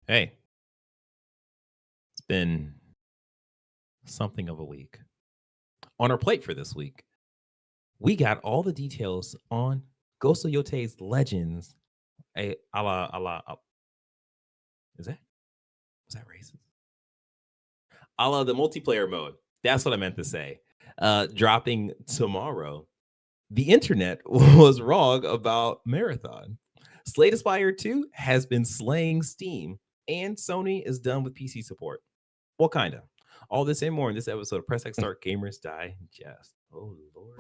Hey, it's been something of a week. On our plate for this week, we got all the details on Ghost of Yotei's Legends. A la, is that, was that racist? A la the multiplayer mode. That's what I meant to say. Dropping tomorrow. The internet was wrong about Marathon. Slay the Spire 2 has been slaying Steam, and Sony is done with PC support. Well, kind of. All this and more in this episode of Press X Start Gamers Digest. Oh, Lord.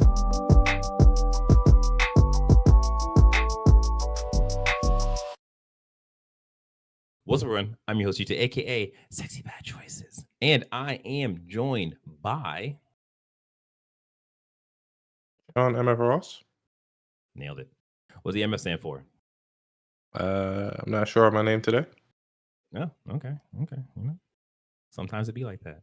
What's up, everyone? I'm your host, Yotei, aka Sexy Bad Choices. And I am joined by. On MF Ross? Nailed it. What's the MF stand for? I'm not sure of my name today. Oh, okay. Okay. Sometimes it be like that.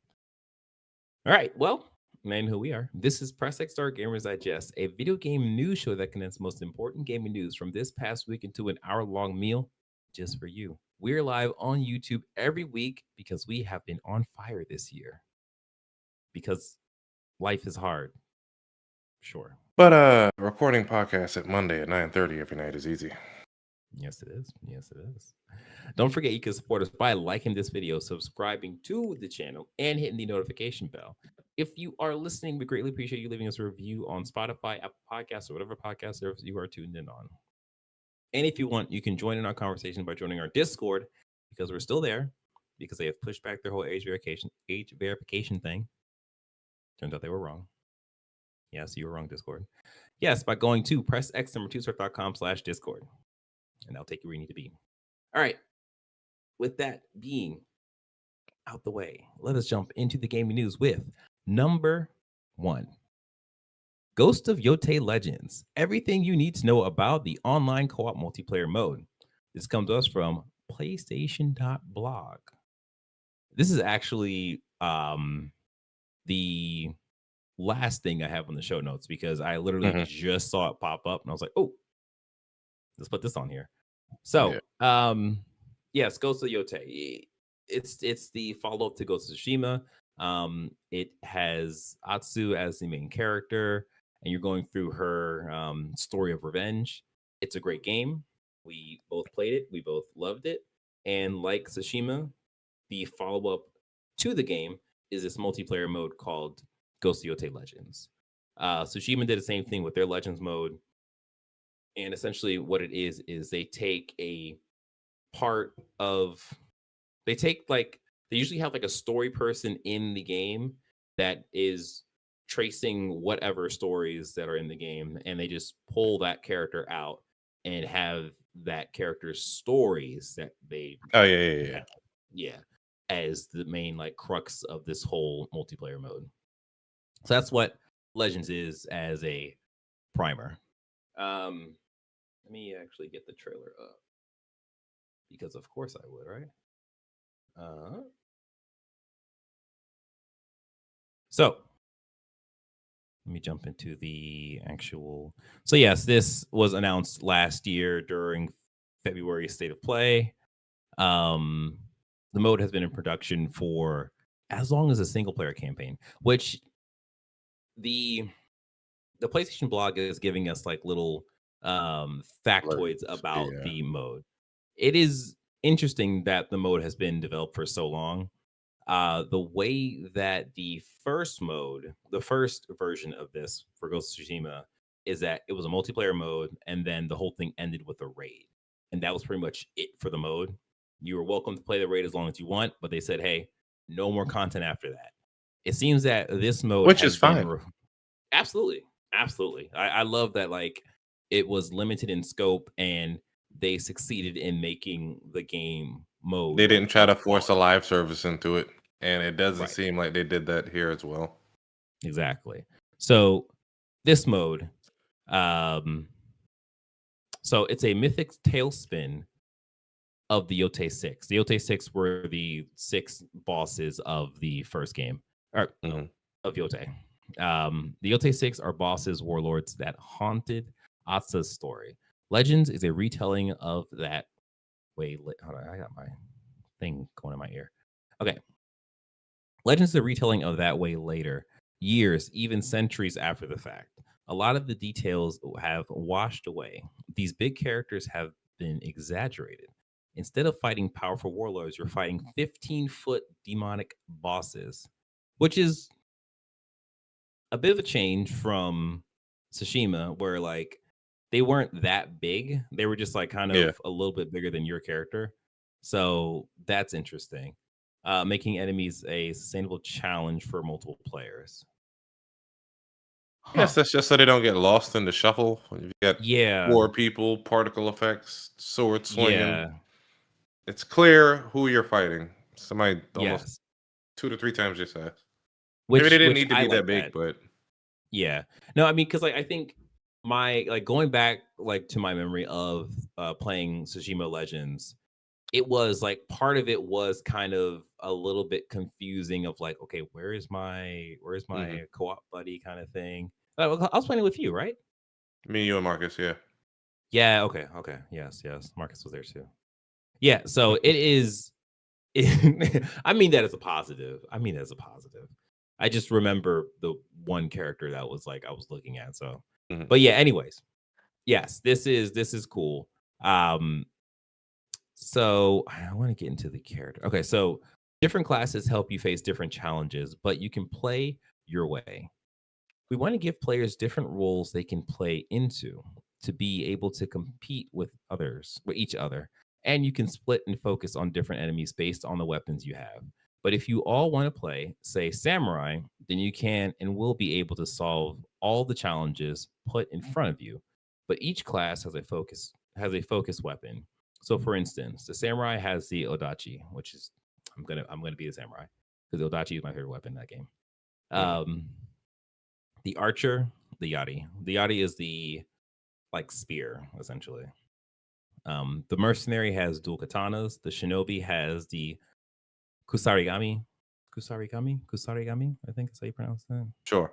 All right. Well, man, who we are. This is Press X Start Gamers Digest, a video game news show that condenses most important gaming news from this past week into an hour-long meal just for you. We're live on YouTube every week because we have been on fire this year. Because life is hard. Sure. But recording podcasts at Monday at 9:30 every night is easy. Yes, it is. Yes, it is. Don't forget you can support us by liking this video, subscribing to the channel, and hitting the notification bell. If you are listening, we greatly appreciate you leaving us a review on Spotify, Apple Podcasts, or whatever podcast service you are tuned in on. And if you want, you can join in our conversation by joining our Discord, because we're still there, because they have pushed back their whole age verification thing. Turns out they were wrong. Yes, you were wrong, Discord. Yes, by going to pressx2start.com/Discord. And that'll take you where you need to be. All right. With that being out the way, let us jump into the gaming news with number 1. Ghost of Yōtei Legends. Everything you need to know about the online co-op multiplayer mode. This comes to us from PlayStation.blog. This is actually the last thing I have on the show notes because I literally just saw it pop up and I was like, oh, let's put this on here. So, yes, Ghost of Yotei. It's the follow-up to Ghost of Tsushima. It has Atsu as the main character, and you're going through her story of revenge. It's a great game. We both played it. We both loved it. And like Tsushima, the follow-up to the game is this multiplayer mode called Ghost of Yotei Legends. Tsushima did the same thing with their Legends mode. And essentially what it is they take a part of, they usually have like a story person in the game that is tracing whatever stories that are in the game. And they just pull that character out and have that character's stories that they. Oh, yeah. Yeah. As the main like crux of this whole multiplayer mode. So that's what Legends is as a primer. Let me actually get the trailer up because of course I would, right? So let me jump into the actual. So yes, this was announced last year during February State of Play. The mode has been in production for as long as a single player campaign, which the PlayStation blog is giving us like little factoids about the mode. It is interesting that the mode has been developed for so long. The way that the first version of this for Ghost of Tsushima is that it was a multiplayer mode, and then the whole thing ended with a raid, and that was pretty much it for the mode. You were welcome to play the raid as long as you want, but they said, hey, no more content after that. It seems that this mode, which is fine. Absolutely. I love that like it was limited in scope and they succeeded in making the game mode. They didn't try to force a live service into it, and it doesn't seem like they did that here as well. Exactly. So this mode, so it's a mythic tailspin of the Yotei 6. The Yotei 6 were the 6 bosses of the first game, or of Yotei. The Yotei 6 are bosses, warlords that haunted Atsa's story. Legends is a retelling of that. Wait, hold on, I got my thing going in my ear. Okay. Legends is a retelling of that way later, years, even centuries after the fact. A lot of the details have washed away. These big characters have been exaggerated. Instead of fighting powerful warlords, you're fighting 15-foot demonic bosses, which is a bit of a change from Tsushima, where like they weren't that big. They were just like kind Yeah. of a little bit bigger than your character. So that's interesting. Making enemies a sustainable challenge for multiple players. Huh. Yes, that's just so they don't get lost in the shuffle. If you got Yeah. 4 people, particle effects, sword swinging. Yeah. It's clear who you're fighting. Somebody almost Yes. 2 to 3 times your size. Maybe Which they didn't which need to I be like that that. big, but Yeah. No, I mean, because like I think my like going back like to my memory of playing Tsushima Legends, it was like part of it was kind of a little bit confusing of like, okay, where's mhm. my co-op buddy kind of thing. I was playing it with you, right? Me, you, and Marcus, yeah. Yeah, okay. Yes. Marcus was there too. Yeah, so it is I mean that as a positive. I just remember the one character that was like I was looking at. So, Mhm. but yeah, anyways. Yes, this is cool. Um so I want to get into the character. Okay, so different classes help you face different challenges, but you can play your way. We want to give players different roles they can play into to be able to compete with each other. And you can split and focus on different enemies based on the weapons you have. But if you all want to play, say, samurai, then you can and will be able to solve all the challenges put in front of you. But each class has a focus weapon. So for instance, the samurai has the odachi, which is I'm gonna be the samurai because the odachi is my favorite weapon in that game. Mhm. Um, the archer, the yari. The yari is the like spear, essentially. The mercenary has dual katanas. The shinobi has the kusarigami. Kusarigami, I think is how you pronounce that. Sure.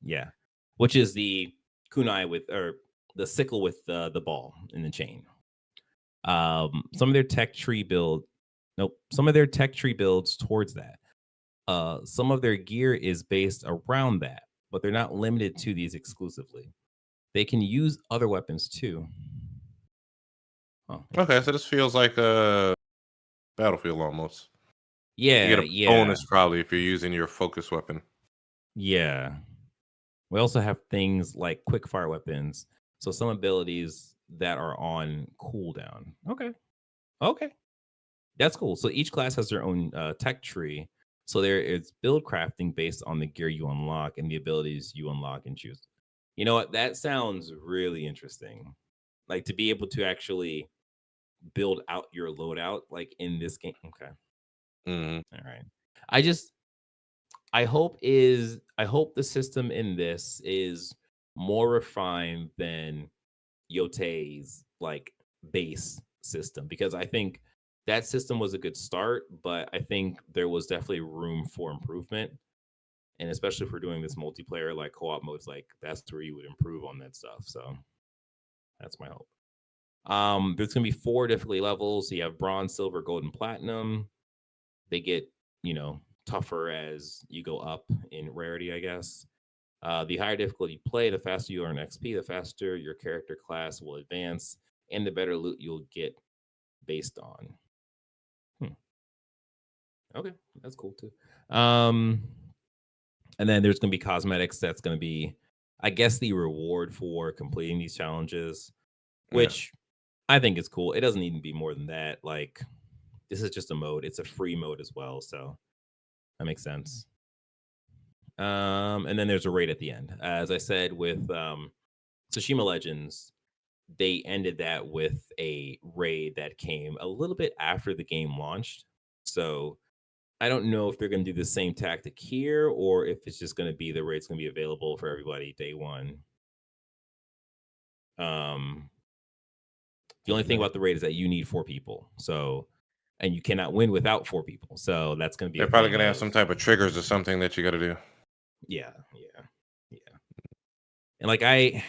Yeah. Which is the kunai with or the sickle with the ball in the chain. Some of their tech tree build nope, some of their tech tree builds towards that. Some of their gear is based around that, but they're not limited to these exclusively. They can use other weapons too. Oh, Okay, interesting. so this feels like a Battlefield almost. You get Yeah, a yeah, bonus probably if you're using your focus weapon. yeah. We also have things like quick fire weapons. So some abilities that are on cooldown. Okay. That's cool. So each class has their own tech tree. So there is build crafting based on the gear you unlock and the abilities you unlock and choose. You know what? That sounds really interesting. Like to be able to actually build out your loadout like in this game. Okay. Mhm. All right. I just I hope the system in this is more refined than Yotei's like base system because I think that system was a good start, but I think there was definitely room for improvement. And especially if we're doing this multiplayer like co-op modes, like that's where you would improve on that stuff. So that's my hope. There's gonna be 4 difficulty levels. So you have bronze, silver, gold, and platinum. They get, tougher as you go up in rarity, I guess. The higher difficulty you play, the faster you earn XP, the faster your character class will advance, and the better loot you'll get based on. Hmm. Okay, that's cool too. Um, and then there's going to be cosmetics. That's going to be, I guess, the reward for completing these challenges, Yeah. which I think is cool. It doesn't even be more than that. Like, this is just a mode. It's a free mode as well, so that makes sense. And then there's a raid at the end. As I said with Tsushima Legends, they ended that with a raid that came a little bit after the game launched. So I don't know if they're going to do the same tactic here or if it's just going to be the raid's going to be available for everybody day one. Um, the only thing Mhm. about the raid is that you need 4 people. So, and you cannot win without 4 people. So that's going to be They're a probably thing gonna have of, some type of triggers or something that you gotta do. yeah. And like I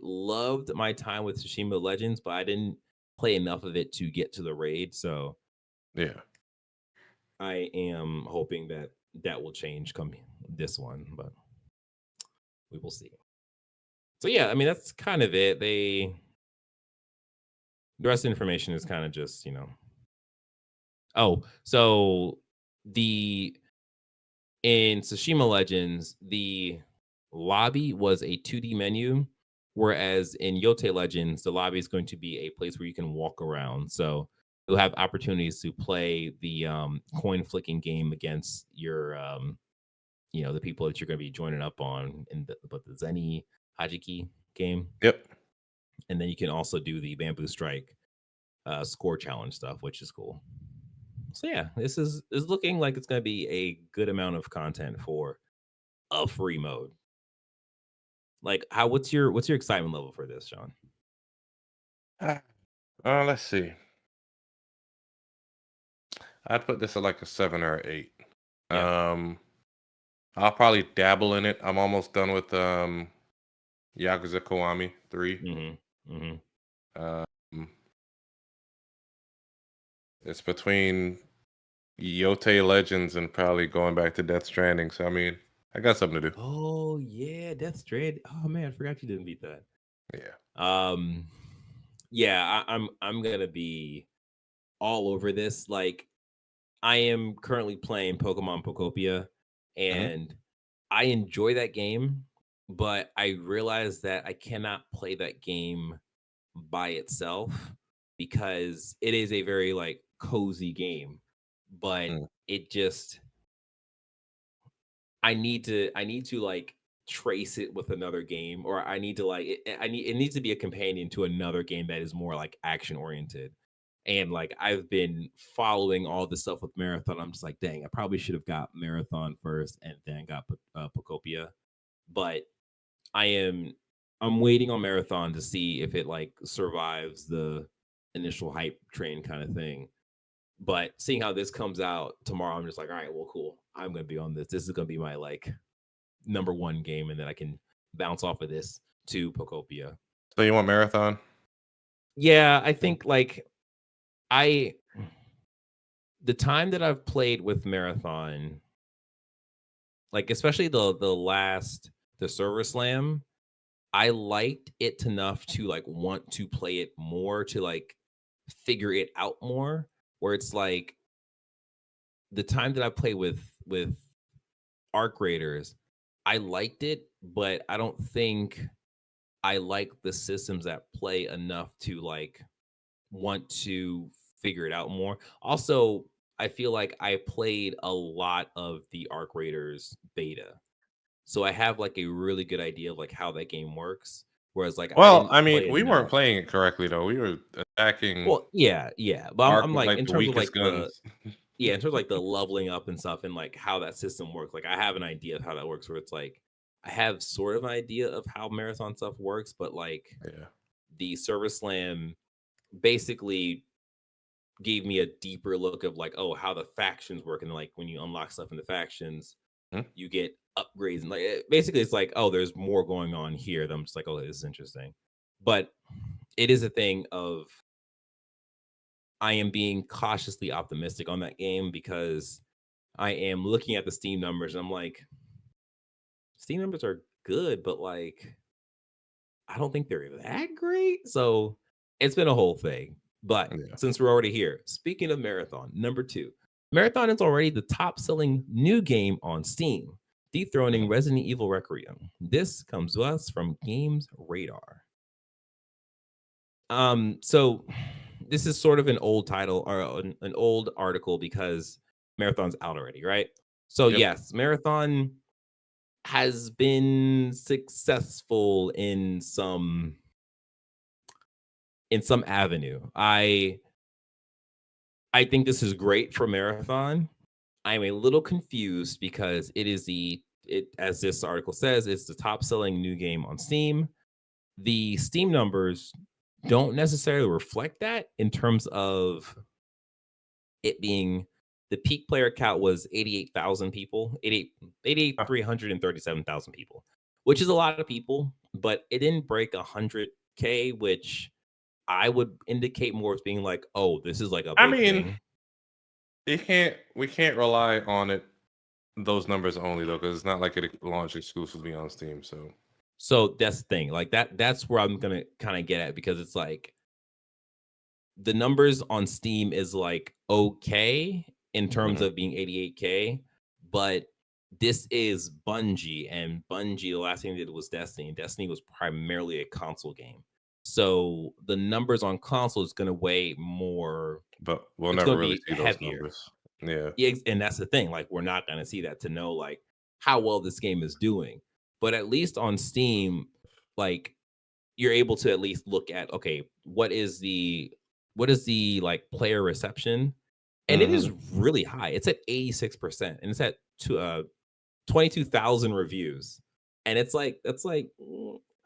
loved my time with Tsushima Legends, but I didn't play enough of it to get to the raid. So Yeah. I am hoping that that will change come this one, but we will see. So yeah, I mean that's kind of it. The rest of the information is kind of just, Oh, so the in Tsushima Legends, the lobby was a 2D menu, whereas in Yōtei Legends, the lobby is going to be a place where you can walk around. So you'll have opportunities to play the coin flicking game against your, the people that you're going to be joining up on in the Zeni Hajiki game. Yep. And then you can also do the Bamboo Strike score challenge stuff, which is cool. So yeah, this is looking like it's going to be a good amount of content for a free mode. Like, what's your excitement level for this, Sean? Let's see. I'd put this at like a 7 or 8. Yeah. I'll probably dabble in it. I'm almost done with Yakuza Kiwami 3. Mm-hmm. Mm-hmm. Um, it's between Yōtei Legends and probably going back to Death Stranding. So I mean, I got something to do. Oh yeah, Death Strand. Oh man, I forgot you didn't beat that. Yeah. Yeah, I'm gonna be all over this. Like, I am currently playing Pokemon Pokopia, and I enjoy that game, but I realize that I cannot play that game by itself because it is a very like cozy game, but Mm. it just I need to like trace it with another game, or I need to like it needs to be a companion to another game that is more like action oriented. And like I've been following all this stuff with Marathon. I'm just like, dang, I probably should have got Marathon first and then got Pokopia. But I'm waiting on Marathon to see if it like survives the initial hype train kind of thing. But seeing how this comes out tomorrow, I'm just like, all right, well, cool. I'm gonna be on this. This is gonna be my like number one game, and then I can bounce off of this to Pokopia. So you want Marathon? Yeah, I think like I the time that I've played with Marathon, like especially the server slam, I liked it enough to like want to play it more to like figure it out more. Where it's like the time that I play with Arc Raiders, I liked it, but I don't think I like the systems at play enough to like want to figure it out more. Also, I feel like I played a lot of the Arc Raiders beta. So I have like a really good idea of like how that game works. Whereas like I Well, didn't I mean, play we weren't enough. playing it correctly though. We were attacking Well, yeah. But Ark I'm with like like in the terms of weakest like the guns. yeah, in terms of like the leveling up and stuff and like how that system works, like I have an idea of how that works where it's like I have sort of an idea of how marathon stuff works, but like Yeah. the server slam basically gave me a deeper look of like, oh, how the factions work. And like when you unlock stuff in the factions, Hmm? you get upgrades. And like basically it's like, oh, there's more going on here. That I'm just like, oh, this is interesting. But it is a thing of I am being cautiously optimistic on that game because I am looking at the Steam numbers and I'm like, Steam numbers are good, but like, I don't think they're that great. So it's been a whole thing. But Yeah. since we're already here, speaking of Marathon, number 2, Marathon is already the top selling new game on Steam, dethroning Mhm. Resident Evil Requiem. This comes to us from Games Radar. So this is sort of an old title or an old article because Marathon's out already, right? So Yep. yes, Marathon has been successful in some avenue. I think this is great for Marathon. I'm a little confused because it as this article says, it's the top selling new game on Steam. The Steam numbers don't necessarily reflect that in terms of it being the peak player count was 88,000 people, 337,000 people, which is a lot of people, but it didn't break 100K, which I would indicate more as being like, oh, this is like a I big mean, thing. we can't rely on those numbers only though, because it's not like it launched exclusively on Steam. So that's the thing. Like that's where I'm gonna kind of get at, because it's like the numbers on Steam is like okay in terms Mhm. of being 88K, but this is Bungie, and Bungie, the last thing they did was Destiny. And Destiny was primarily a console game. So the numbers on console is going to weigh more. But we'll It's never going to really be see those heavier. numbers. Yeah. Yeah, and that's the thing. Like, we're not going to see that to know like how well this game is doing. But at least on Steam, like, you're able to at least look at, okay, what is the like player reception, and it is Mhm. really high. It's at 86%, and it's at 22,000 reviews, and it's like that's like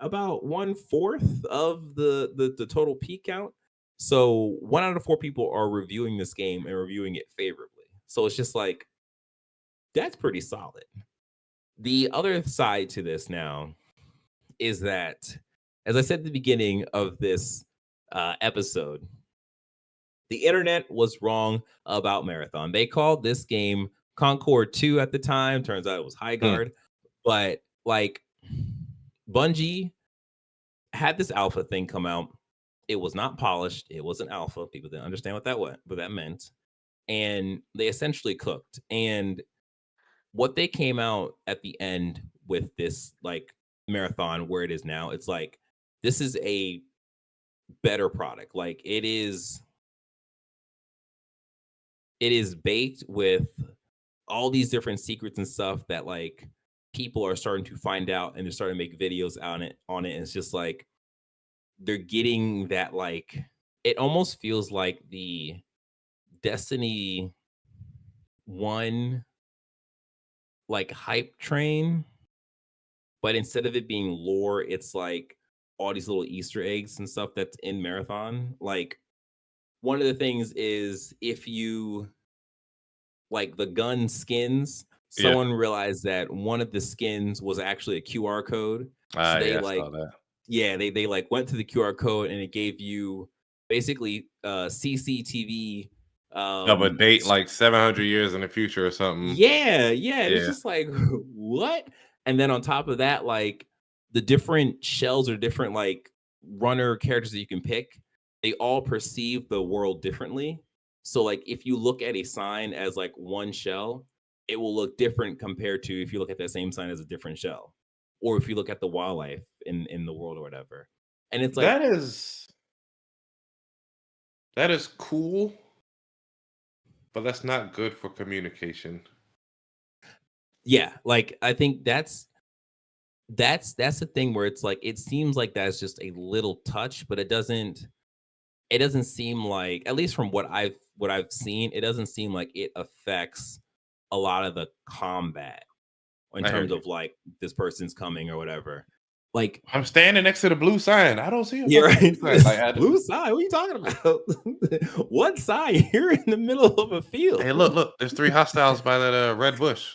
about 1/4 of the total peak count. So 1 out of 4 people are reviewing this game and reviewing it favorably. So it's just like that's pretty solid. The other side to this now is that, as I said at the beginning of this episode, the internet was wrong about Marathon. They called this game Concord 2 at the time. Turns out it was High Hmm. Guard. But like Bungie had this alpha thing come out. It was not polished. It was an alpha. People didn't understand what that meant. And they essentially cooked. And what they came out at the end with this like Marathon where it is now, it's like this is a better product. Like it is baked with all these different secrets and stuff that like people are starting to find out, and they're starting to make videos on it. And it's just like they're getting that, like, it almost feels like the Destiny 1 like hype train, but instead of it being lore, it's like all these little Easter eggs and stuff that's in Marathon. Like, one of the things is if you like the gun skins, Yeah. someone realized that one of the skins was actually a QR code. So they Yeah, I like, saw that. yeah, they like went to the QR code, and it gave you basically CCTV. Of a date s- like 700 years in the future or something. yeah, and it's Yeah. just like what? And then on top of that, like the different shells or different like runner characters that you can pick, they all perceive the world differently. So like if you look at a sign as like one shell, it will look different compared to if you look at that same sign as a different shell, or if you look at the wildlife in the world or whatever. And it's like, That is cool, but that's not good for communication. yeah, like I think that's the thing where it's like it seems like that's just a little touch, but it doesn't seem like, at least from what I've seen, it doesn't seem like it affects a lot of the combat in I hear terms you. of like this person's coming or whatever. Like, I'm standing next to the blue sign. I don't see a yeah, fucking right. blue sign. Like, Blue sign. What are you talking about? What sign? You're in the middle of a field. hey, look. There's 3 hostiles by that red bush.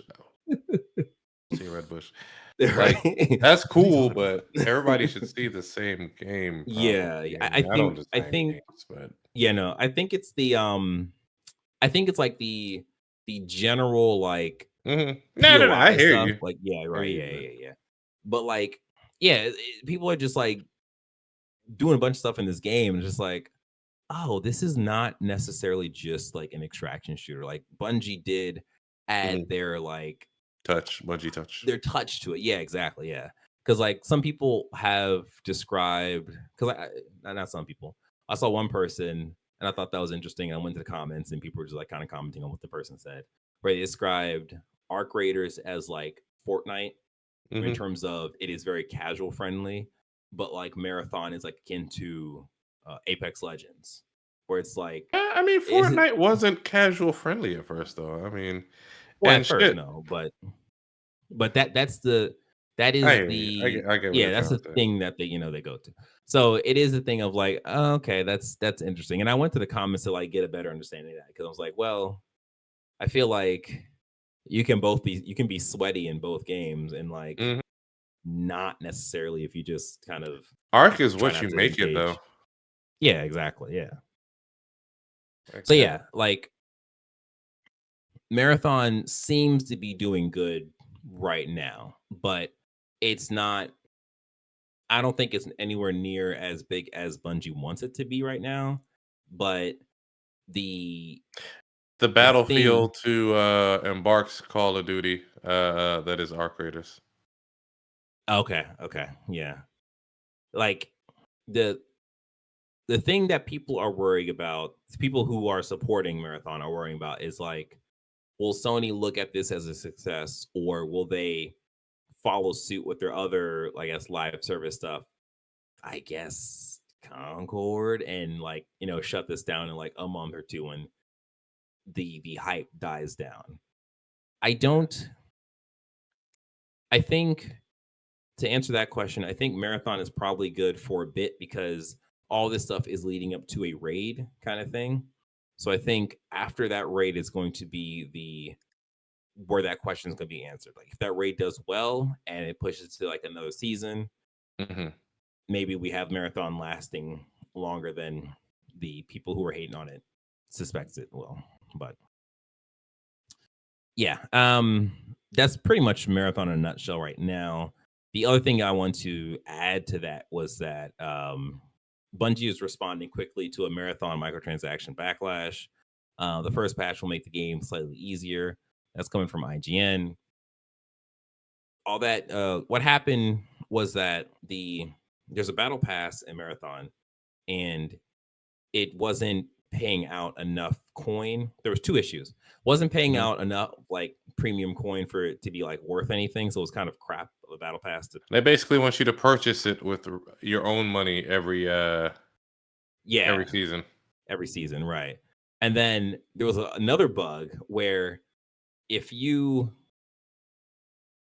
See a red bush. Like, Right? that's What are you cool, talking but about? everybody should see the same game, Yeah, probably. I I, I mean, I don't think I design think games, but yeah, no, I think it's I think it's like the general like no. I POI hear stuff. you. Like, yeah, I hear right, you, yeah. But like, yeah, people are just like doing a bunch of stuff in this game, and just like, oh, this is not necessarily just like an extraction shooter. Like Bungie did add Mhm. their like Bungie touch. their touch to it. Yeah, exactly. Yeah, because like some people have described, because not some people. I saw one person and I thought that was interesting. And I went to the comments and people were just like kind of commenting on what the person said, where they described Arc Raiders as like Fortnite in Mhm. terms of it is very casual friendly, but like Marathon is like akin to Apex Legends, where it's like, I mean, is it, Fortnite wasn't casual friendly at first, though. I mean, well, at and first shit. no, but that I is hear you. the I get what yeah, you're that's trying the to say. thing that they go to. So it is a thing of like, oh, okay, that's interesting. And I went to the comments to like get a better understanding of that, because I was like, well, I feel like you can be sweaty in both games, and like Mhm. not necessarily if you just kind of Arc is try what not you to make it, though. engage. Yeah, exactly. Yeah. So Okay. yeah, like Marathon seems to be doing good right now, but it's not. I don't think it's anywhere near as big as Bungie wants it to be right now. But the The the thing, Battlefield to Embark's Call of Duty, that is our creators. okay, yeah, like the the thing that people are worried about, people who are supporting Marathon are worrying about is like, will Sony look at this as a success, or will they follow suit with their other, I guess, live service stuff? I guess Concord, and like, shut this down in like a month or two when the hype dies down. I don't. I think to answer that question, I think Marathon is probably good for a bit because all this stuff is leading up to a raid kind of thing. So I think after that raid is going to be the where that question is going to be answered. Like if that raid does well and it pushes to like another season, Mm-hmm. maybe we have Marathon lasting longer than the people who are hating on it suspects it will. But yeah, that's pretty much Marathon in a nutshell right now. The other thing I want to add to that was that Bungie is responding quickly to a Marathon microtransaction backlash. The first patch will make the game slightly easier. That's coming from IGN. All that. What happened was that there's a battle pass in Marathon, and it wasn't paying out enough coin. There was two issues. Wasn't paying Mm-hmm. out enough like premium coin for it to be like worth anything. So it was kind of crap of a battle pass to They basically want you to purchase it with your own money every season. every season, right? And then there was another bug where if you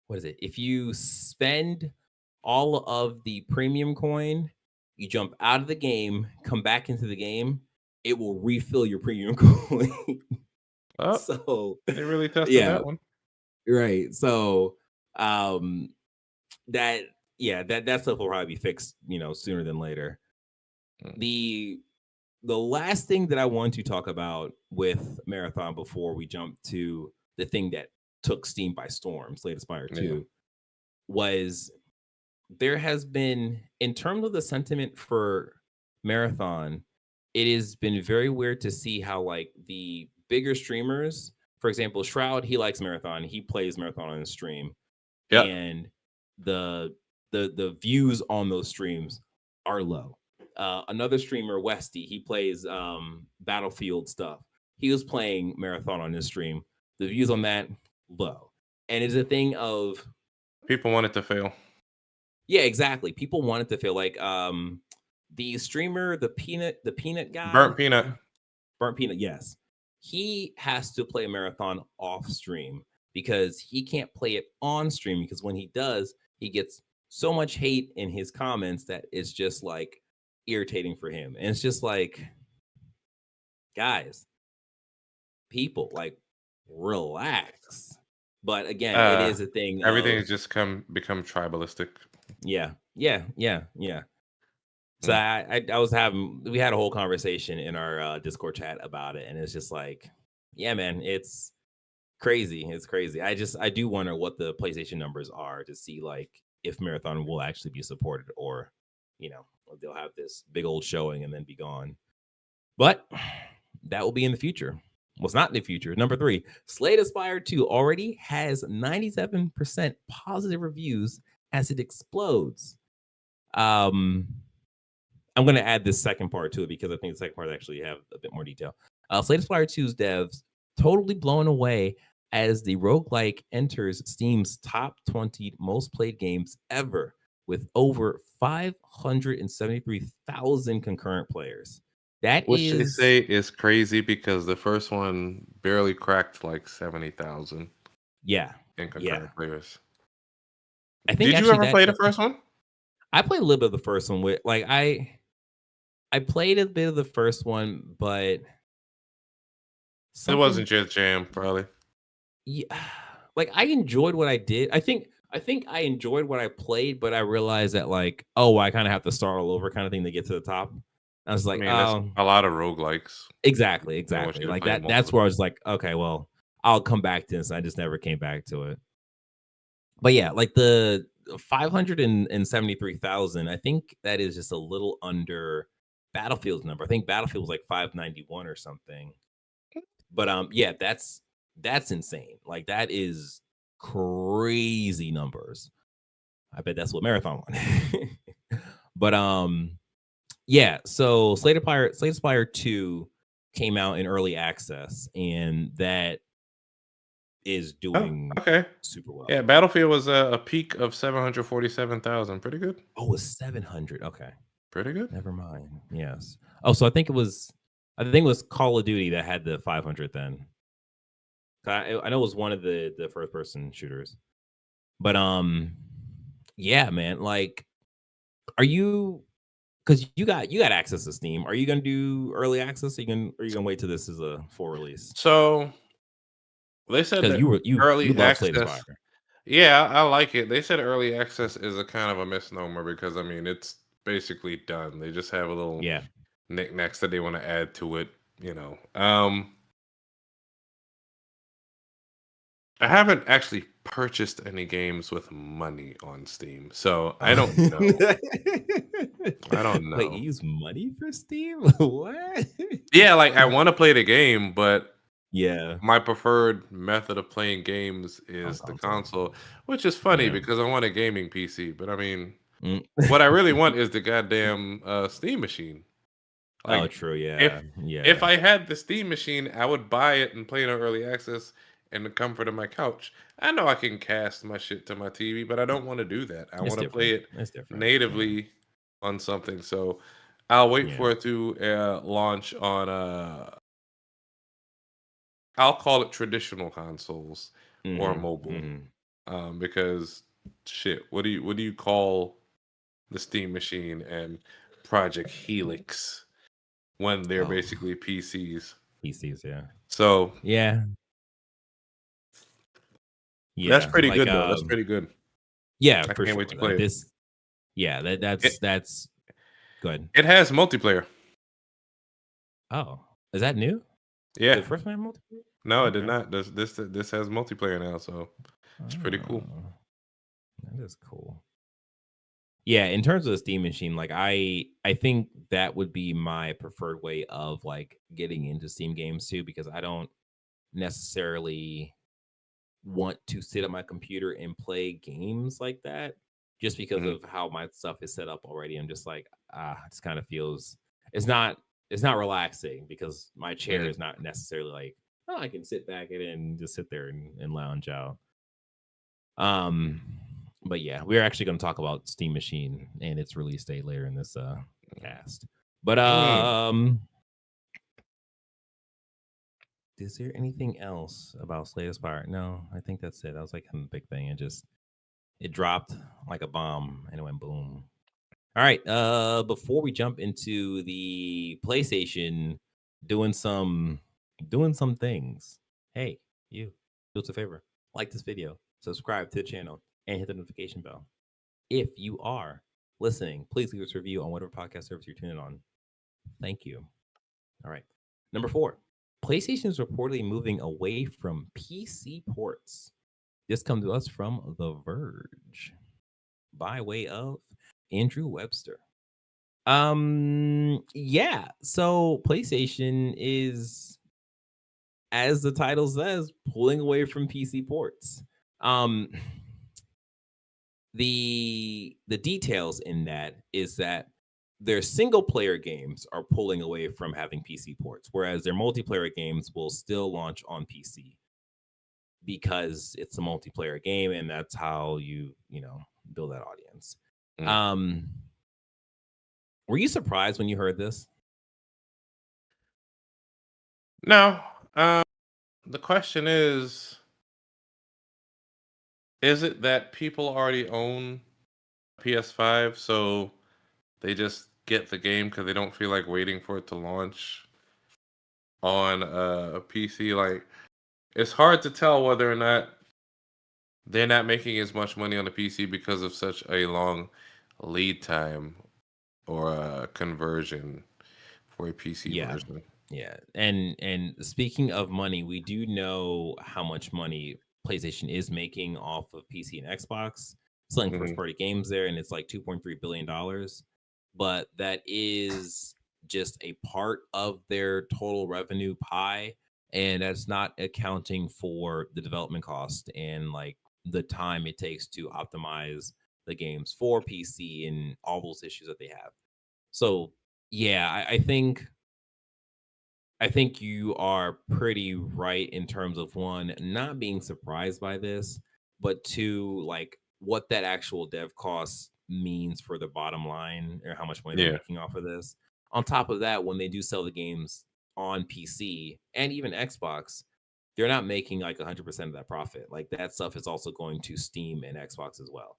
what is it? If you spend all of the premium coin, you jump out of the game, come back into the game, it will refill your premium coin. Oh, So they really tested yeah, that one. right. So um that yeah, that stuff will probably be fixed, sooner than later. Mm. The last thing that I want to talk about with Marathon before we jump to the thing that took Steam by storm, Slay the Spire Yeah. 2, was there has been, in terms of the sentiment for Marathon, it has been very weird to see how like the bigger streamers, for example, Shroud, he likes Marathon, he plays Marathon on his stream, Yep. and the the views on those streams are low. Another streamer, Westy, he plays Battlefield stuff. He was playing Marathon on his stream. The views on that low, and it's a thing of People want it to fail. yeah, exactly. People want it to feel like the streamer, the peanut guy, Burnt peanut. burnt peanut. Yes, he has to play a marathon off stream because he can't play it on stream because when he does, he gets so much hate in his comments that it's just like irritating for him. And it's just like, guys, people like relax. But again, it is a thing Everything of has just become tribalistic. yeah. So Mm. we had a whole conversation in our Discord chat about it, and it's just like, yeah, man, it's crazy. It's crazy. I do wonder what the PlayStation numbers are to see like if Marathon will actually be supported or, they'll have this big old showing and then be gone. But that will be in the future. Well, it's not in the future. Number 3, Slay the Spire 2 already has 97% positive reviews as it explodes. I'm going to add this second part to it because I think the second part actually have a bit more detail. Slay the Spire 2's devs totally blown away as the roguelike enters Steam's top 20 most played games ever with over 573,000 concurrent players. That Which they is, say is crazy because the first one barely cracked like 70,000 yeah, in yeah. concurrent players. I think Did you actually ever play the first one? I played a little bit of the first one with like I played a bit of the first one, but It something wasn't your jam, probably. yeah, like I enjoyed what I did. I think I enjoyed what I played, but I realized that like, oh, I kind of have to start all over kind of thing to get to the top. I was I like, mean, that's oh, a lot of roguelikes. exactly, They want you to like play that's multiple where I times. was like, okay, well, I'll come back to this. I just never came back to it. But yeah, like the 573,000, I think that is just a little under Battlefield's number. I think Battlefield was like 591 or something. But yeah, that's insane. Like that is crazy numbers. I bet that's what Marathon won. But yeah, so Slay the Spire 2 came out in early access, and that is Oh, doing okay. super well. Yeah, Battlefield was a peak of 747,000. Pretty good. Oh, it's 700. Okay. Pretty good. Never mind. Yes. Oh, so I think it was Call of Duty that had the 500 then. I know it was one of the first person shooters. But yeah, man, like are you cuz you got access to Steam. Are you going to do early access? Are you going to wait till this is a full release? So they said Cuz that you early love Slay the access. Spire. Yeah, I like it. They said early access is a kind of a misnomer because I mean it's basically done. They just have a little Yeah. knickknacks that they want to add to it. You know, I haven't actually purchased any games with money on Steam, so I don't know. I don't Wait, you know. use money for Steam? What? Yeah, like I want to play the game, but Yeah, my preferred method of playing games on is the console. console, which is funny Yeah. because I want a gaming PC, but I mean, Mm. what I really want is the goddamn Steam machine. Oh, Like true. Yeah. if Yeah. I had the Steam machine, I would buy it and play it on early access in the comfort of my couch. I know I can cast my shit to my TV, but I don't want to do that. I It's want to play different. it It's different. Yeah. natively on something. So I'll wait Yeah. for it to launch on I'll call it traditional consoles or Mhm. mobile. Mhm. Because shit, what do you call the Steam machine and Project Helix when they're Oh, basically PCs? PCs. Yeah. So Yeah. that's Yeah. pretty Like good though. That's pretty good. yeah, I for can't sure. wait to play Like it. this. Yeah. It That's good. it has multiplayer. Oh, is that new? Yeah. The first one had multiplayer? No, it did Okay. not. This has multiplayer now, so it's pretty cool. Oh, that is cool. Yeah, in terms of the Steam machine, like I think that would be my preferred way of like getting into Steam games too, because I don't necessarily want to sit at my computer and play games like that just because Mhm, of how my stuff is set up already. I'm just like, it just kind of feels it's not it's not relaxing because my chair mhm. is not necessarily like, oh, I can sit back in it and just sit there and lounge out. Um, but yeah, we're actually going to talk about Steam Machine and its release date later in this cast. But Mm. is there anything else about Slay the Spire? No, I think that's it. That was like a big thing. It dropped like a bomb and it went boom. All right. Before we jump into the PlayStation doing some things. Hey, you do us a favor. Like this video, subscribe to the channel, and hit the notification bell. If you are listening, please leave us a review on whatever podcast service you're tuning on. Thank you. All right. Number 4. PlayStation is reportedly moving away from PC ports. This comes to us from The Verge by way of Andrew Webster. Yeah. So PlayStation is, as the title says, pulling away from PC ports. Um, the details in that is that their single player games are pulling away from having PC ports, whereas their multiplayer games will still launch on PC because it's a multiplayer game and that's how you know build that audience. Mm. Um, were you surprised when you heard this? No, the question is it that people already own PS5, so they just get the game because they don't feel like waiting for it to launch on a PC? Like, it's hard to tell whether or not they're not making as much money on the PC because of such a long lead time or conversion. for a PC Yeah. version. Yeah. And speaking of money, we do know how much money PlayStation is making off of PC and Xbox, selling first Hmm. party games there, and it's like $2.3 billion. But that is just a part of their total revenue pie. And that's not accounting for the development cost and like the time it takes to optimize the games for PC and all those issues that they have. So yeah, I think you are pretty right in terms of one, not being surprised by this, but two, like what that actual dev cost means for the bottom line or how much money they're Yeah. making off of this. On top of that, when they do sell the games on PC and even Xbox, they're not making like 100% of that profit. Like that stuff is also going to Steam and Xbox as well.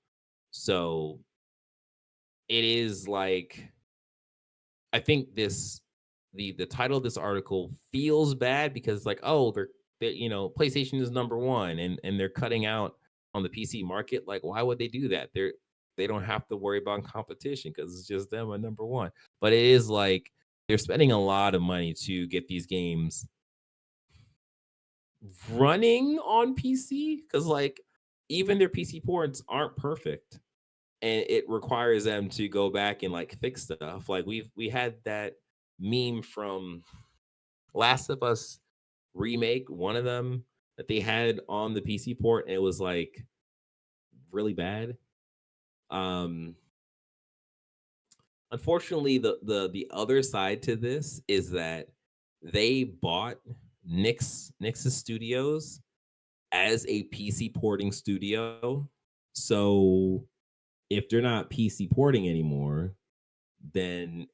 So it is like I think the title of this article feels bad because it's like, oh, they're PlayStation is number one and they're cutting out on the PC market. Like, why would they do that? They don't have to worry about competition because it's just them at number one. But it is like they're spending a lot of money to get these games running on PC because like even their PC ports aren't perfect and it requires them to go back and like fix stuff. Like we had that meme from Last of Us remake, one of them that they had on the PC port, and it was like really bad. Um Unfortunately, the other side to this is that they bought Nix's Studios as a PC porting studio. So if they're not PC porting anymore, then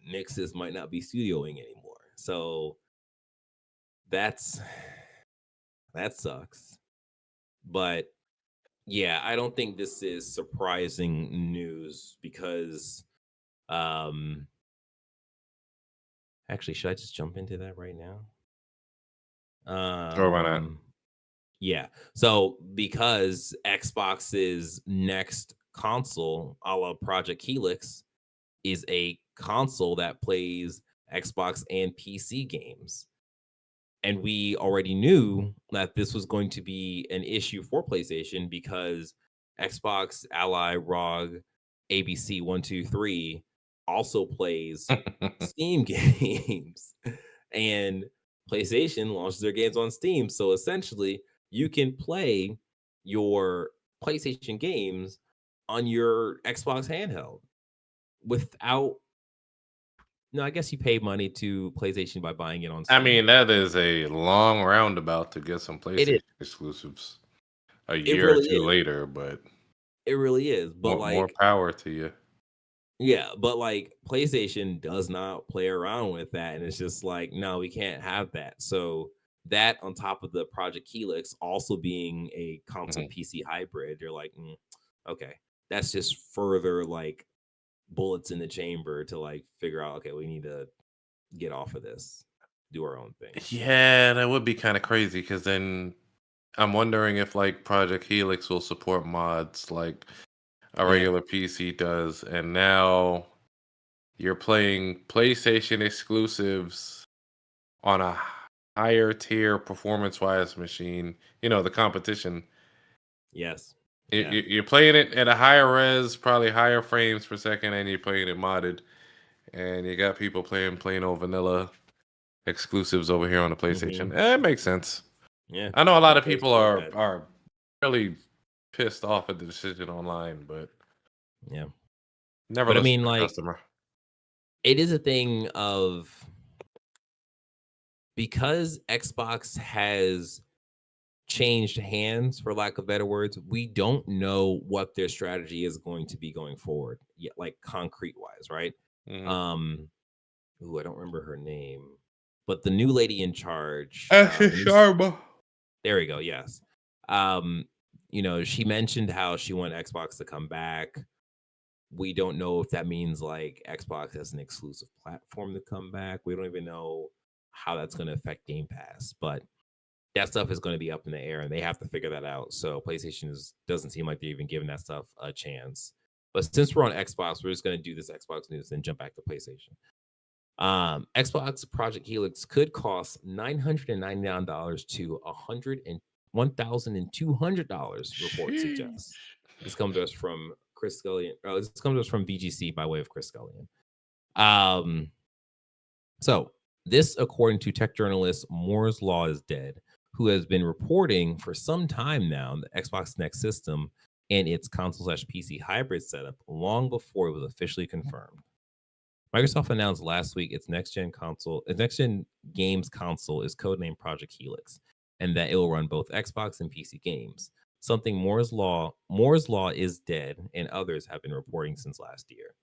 Nix's might not be studioing anymore. So that's that sucks. But yeah, I don't think this is surprising news because um actually should I just jump into that right now? Or why not? Yeah. So because Xbox's next console, a la Project Helix, is a console that plays Xbox and PC games. And we already knew that this was going to be an issue for PlayStation because Xbox Ally ROG ABC 123 also plays Steam games and PlayStation launches their games on Steam. So essentially, you can play your PlayStation games on your Xbox handheld without no, I guess you pay money to PlayStation by buying it on I Steam. mean, that is a long roundabout to get some It is. PlayStation exclusives a It year or really two is. later, but It really is. But more like, power to you. yeah, but like PlayStation does not play around with that. And it's just like, no, we can't have that. So that on top of the Project Helix also being a console Mhm. PC hybrid, you're like, okay, that's just further like bullets in the chamber to like figure out, okay, we need to get off of this, do our own thing. Yeah, that would be kind of crazy because then I'm wondering if like Project Helix will support mods like a Yeah. regular PC does, and now you're playing PlayStation exclusives on a higher tier performance wise machine. You know, the competition. Yes. You- Yeah. You're playing it at a higher res, probably higher frames per second, and you're playing it modded. And you got people playing plain old vanilla exclusives over here on the Hmm. PlayStation. It makes sense. Yeah. I know a lot It of does people feel are bad. really pissed off at the decision online, but Yeah. never But I listen mean, to the like, customer. it is a thing of because Xbox has changed hands, for lack of better words, we don't know what their strategy is going to be going forward, yet, like concrete wise, right? Hmm. Um, I don't remember her name, but the new lady in charge, Ashley Sharma. there we go, yes. Um, she mentioned how she wanted Xbox to come back. We don't know if that means like Xbox has an exclusive platform to come back. We don't even know how that's going to affect Game Pass, but that stuff is going to be up in the air and they have to figure that out. So PlayStation doesn't seem like they're even giving that stuff a chance. But since we're on Xbox, we're just going to do this Xbox news and jump back to PlayStation. Xbox Project Helix could cost $999 to $1,200. Reports suggest. This comes to us from Chris Scullion. This comes to us from VGC by way of Chris Scullion. So this, according to tech journalist Moore's Law is Dead, who has been reporting for some time now the Xbox Next system and its console/PC hybrid setup long before it was officially confirmed. Microsoft announced last week its next-gen games console is codenamed Project Helix, and that it will run both Xbox and PC games. Something Moore's Law is Dead and others have been reporting since last year.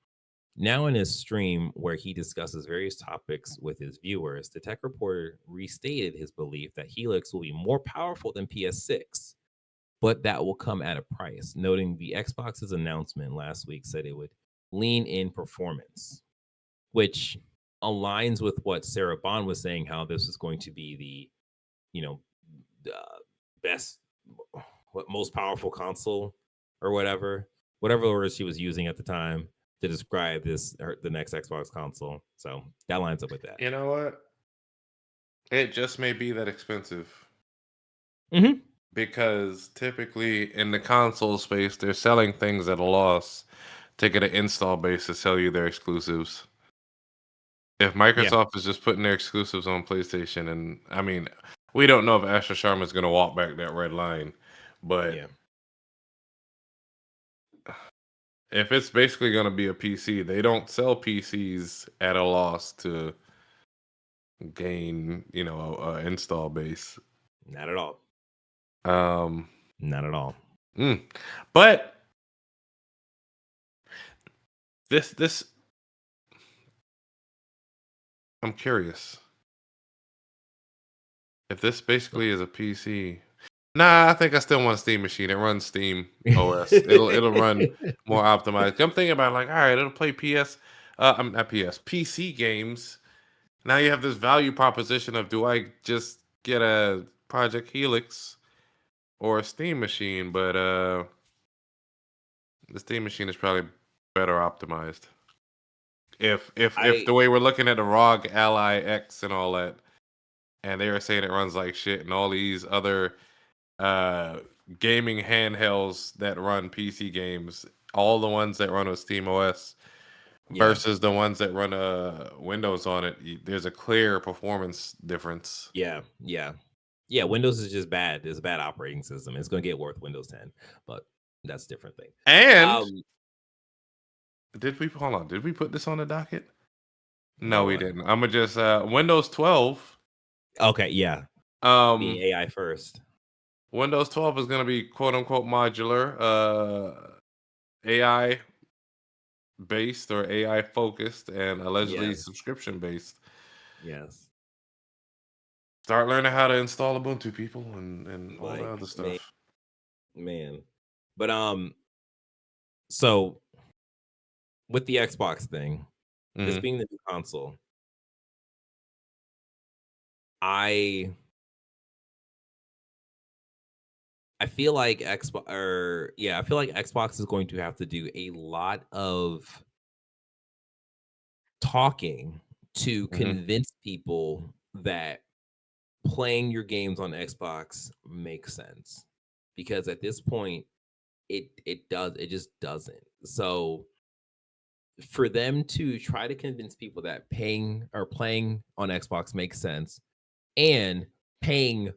Now in his stream where he discusses various topics with his viewers, the tech reporter restated his belief that Helix will be more powerful than PS6, but that will come at a price, noting the Xbox's announcement last week said it would lean in performance, which aligns with what Sarah Bond was saying, how this is going to be the best, most powerful console or whatever word she was using at the time to describe the next Xbox console. So that lines up with that. You know what? It just may be that expensive. Mm-hmm. Because typically in the console space, they're selling things at a loss to get an install base to sell you their exclusives. If Microsoft is just putting their exclusives on PlayStation, and I mean, we don't know if Asher Sharma is going to walk back that red line, but if it's basically going to be a PC, they don't sell PCs at a loss to gain, an install base. Not at all. Not at all. But this I'm curious if this basically is a PC. Nah, I think I still want a Steam machine. It runs Steam OS. It'll run more optimized. I'm thinking about all right, it'll play PC games. Now you have this value proposition of, do I just get a Project Helix or a Steam machine? But the Steam machine is probably better optimized. If the way we're looking at the ROG Ally X and all that, and they were saying it runs like shit, and all these other gaming handhelds that run PC games, all the ones that run with Steam OS versus the ones that run Windows on it, there's a clear performance difference. Yeah. Windows is just bad. It's a bad operating system. It's going to get worse Windows 10, but that's a different thing. And did we put this on the docket? No, we didn't. I'm gonna just Windows 12. Okay, yeah. Being AI first. Windows 12 is gonna be quote unquote modular, AI based or AI focused, and allegedly subscription based. Yes. Start learning how to install Ubuntu, people, and all that other stuff. Man. But so with the Xbox thing, this being the new console, I feel like Xbox is going to have to do a lot of talking to convince people that playing your games on Xbox makes sense, because at this point it just doesn't. So for them to try to convince people that paying or playing on Xbox makes sense, and paying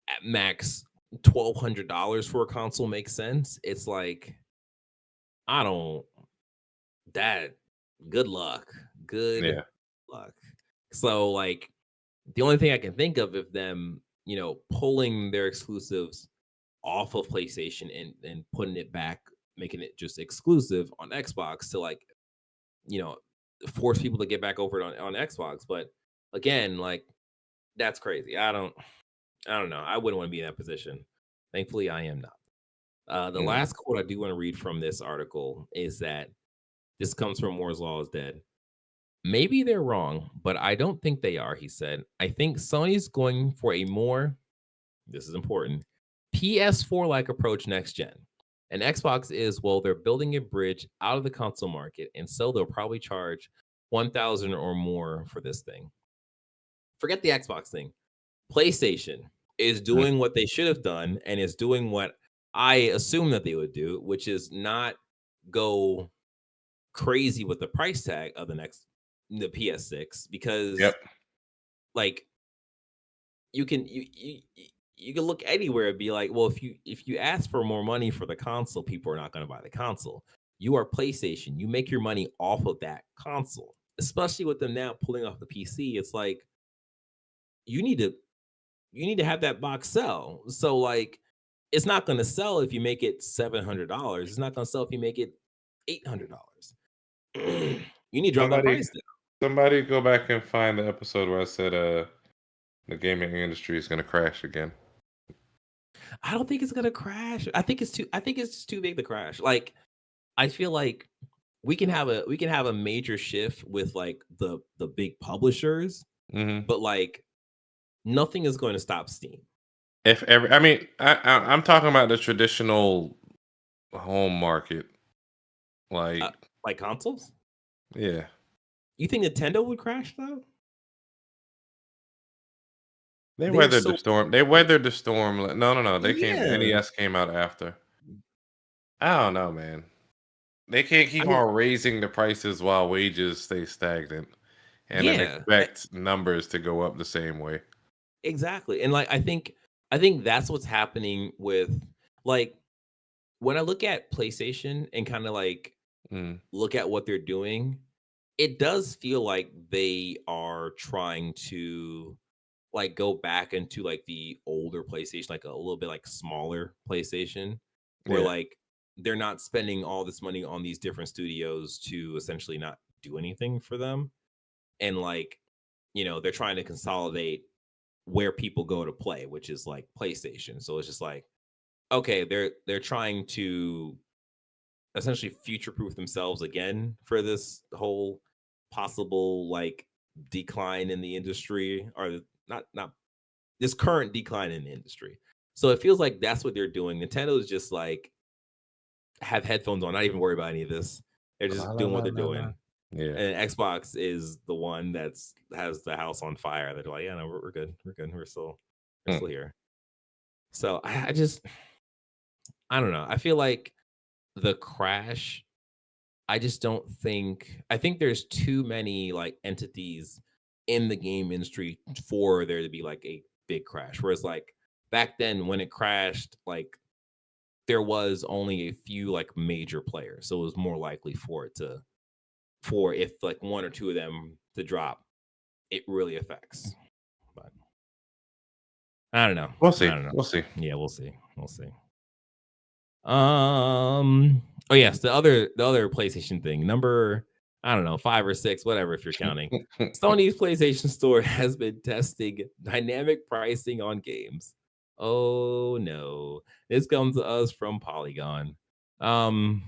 at max $1,200 for a console makes sense, it's like, good luck. Good luck. So like, the only thing I can think of them, pulling their exclusives off of PlayStation and putting it back, making it just exclusive on Xbox to force people to get back over it on Xbox. But again, like, that's crazy. I don't know. I wouldn't want to be in that position. Thankfully, I am not. The last quote I do want to read from this article is that this comes from Moore's Law is Dead. Maybe they're wrong, but I don't think they are, he said. I think Sony's going for a more, this is important, PS4-like approach next gen. And Xbox is, they're building a bridge out of the console market, and so they'll probably charge $1,000 or more for this thing. Forget the Xbox thing. PlayStation is doing what they should have done and is doing what I assume that they would do, which is not go crazy with the price tag of the PS6, because like you can look anywhere and be like, well, if you ask for more money for the console, people are not going to buy the console. You are PlayStation. You make your money off of that console, especially with them now pulling off the PC. It's like you need to have that box sell. So like, it's not going to sell if you make it $700. It's not going to sell if you make it $800. You need to drop that price down. Somebody go back and find the episode where I said the gaming industry is going to crash again. I don't think it's going to crash. I think it's just too big to crash. Like, I feel like we can have a major shift with like the big publishers, but like nothing is going to stop Steam. I'm talking about the traditional home market, like consoles. Yeah. You think Nintendo would crash though? They weathered the storm. They weathered the storm. No. NES came out after. I don't know, man. They can't keep on raising the prices while wages stay stagnant, and then expect numbers to go up the same way. Exactly, and like I think that's what's happening with, like, when I look at PlayStation and kind of like look at what they're doing, it does feel like they are trying to like go back into like the older PlayStation, like a little bit like smaller PlayStation, where like they're not spending all this money on these different studios to essentially not do anything for them. And like, you know, they're trying to consolidate where people go to play, which is like PlayStation. So it's just like, okay, they're trying to essentially future-proof themselves again for this whole possible like decline in the industry, or not this current decline in the industry. So it feels like that's what they're doing. Nintendo is just like, have headphones on, not even worry about any of this. They're just doing what they're doing. Yeah. And Xbox is the one that's has the house on fire. They're like, yeah, no, we're good. We're still here. So I don't know. I feel like the crash, I just don't think, I think there's too many like entities in the game industry for there to be like a big crash. Whereas like back then when it crashed, like there was only a few like major players. So it was more likely for if like one or two of them to drop, it really affects. But I don't know. We'll see. I don't know. We'll see. Yeah, we'll see. Oh yes, the other PlayStation thing, number, I don't know, 5 or 6, whatever, if you're counting. Sony's PlayStation Store has been testing dynamic pricing on games. Oh no, this comes to us from Polygon. Nope,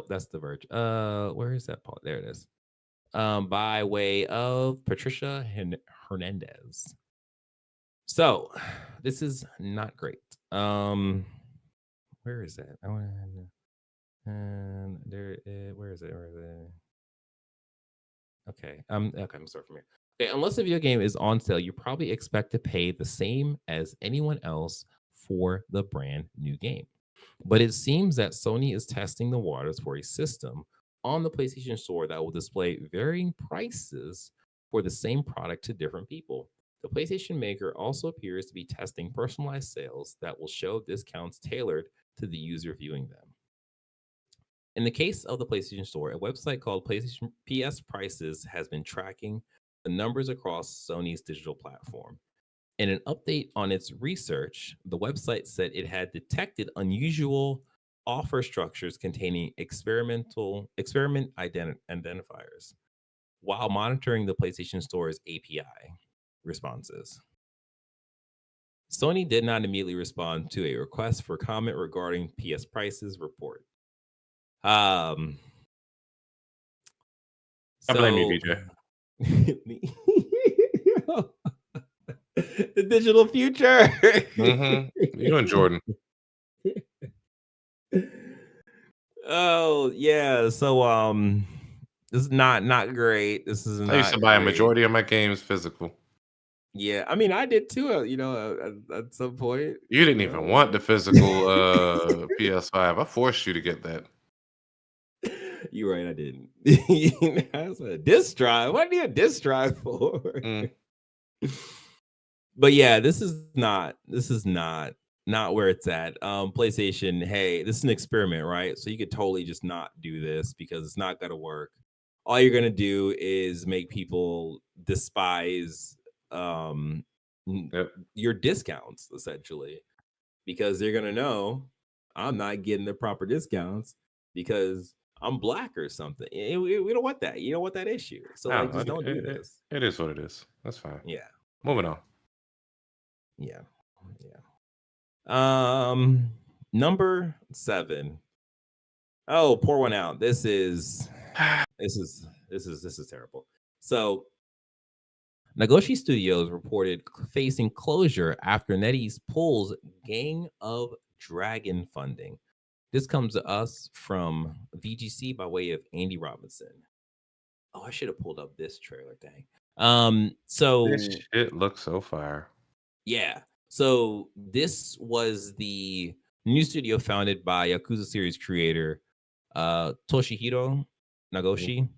that's The Verge. Where is that? There it is. By way of Patricia Hernandez. So this is not great. Where is that? I want to. There. Where is it? Okay. Okay. I'm sorry from here. Okay. Unless a video game is on sale, you probably expect to pay the same as anyone else for the brand new game. But it seems that Sony is testing the waters for a system on the PlayStation Store that will display varying prices for the same product to different people. The PlayStation maker also appears to be testing personalized sales that will show discounts tailored to the user viewing them. In the case of the PlayStation Store, a website called PlayStation PS Prices has been tracking the numbers across Sony's digital platform. In an update on its research, the website said it had detected unusual offer structures containing experiment identifiers while monitoring the PlayStation Store's API responses. Sony did not immediately respond to a request for comment regarding PS Prices report. I blame you, BJ. The digital future. You and Jordan. Oh yeah. So This is not great. This is I used to not buy a great. majority of my games physical. Yeah, I mean, I did too. At some point, You didn't even want the physical PS5. I forced you to get that. You're right. I didn't. That's a disk drive. What do you need a disk drive for? Mm. But yeah, this is not where it's at. PlayStation, hey, this is an experiment, right? So you could totally just not do this because it's not gonna work. All you're gonna do is make people despise Yep. your discounts essentially because they're gonna know I'm not getting the proper discounts because I'm black or something. We don't want that. You don't want that issue. So like, No, just don't do this. it is what it is. That's fine. Yeah. Moving on. Yeah. Number 7. Oh, pour one out. This is terrible. So, Nagoshi Studios reported facing closure after NetEase pulls Gang of Dragon funding. This comes to us from VGC by way of Andy Robinson. Oh, I should have pulled up this trailer. Dang. This shit looks so fire. Yeah. So this was the new studio founded by Yakuza series creator Toshihiro Nagoshi.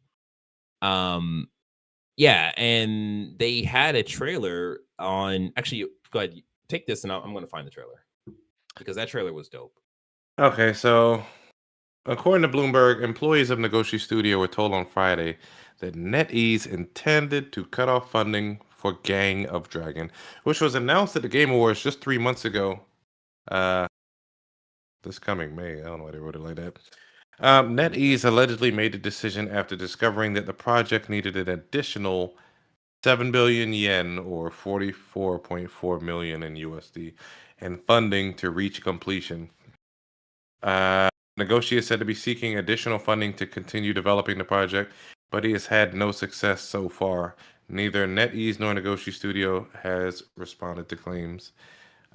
Yeah, and they had a trailer on. Actually, go ahead, take this, and I'm going to find the trailer because that trailer was dope. Okay, so according to Bloomberg, employees of Nagoshi Studio were told on Friday that NetEase intended to cut off funding for Gang of Dragon, which was announced at the Game Awards just 3 months ago. This coming May. I don't know why they wrote it like that. NetEase allegedly made the decision after discovering that the project needed an additional 7 billion yen or 44.4 million in USD and funding to reach completion. Nagoshi is said to be seeking additional funding to continue developing the project, but he has had no success so far. Neither NetEase nor Nagoshi Studio has responded to claims.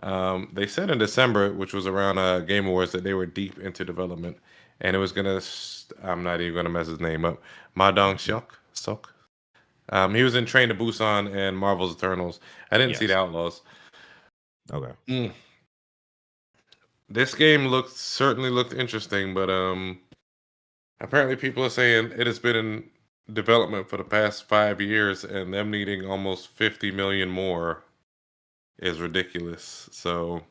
They said in December, which was around Game Awards, that they were deep into development, and it was gonna. I'm not even gonna mess his name up. Madong Sok. He was in Train to Busan and Marvel's Eternals. I didn't see the Outlaws. Okay. This game certainly looked interesting, but apparently people are saying it has been in development for the past 5 years, and them needing almost 50 million more is ridiculous. So,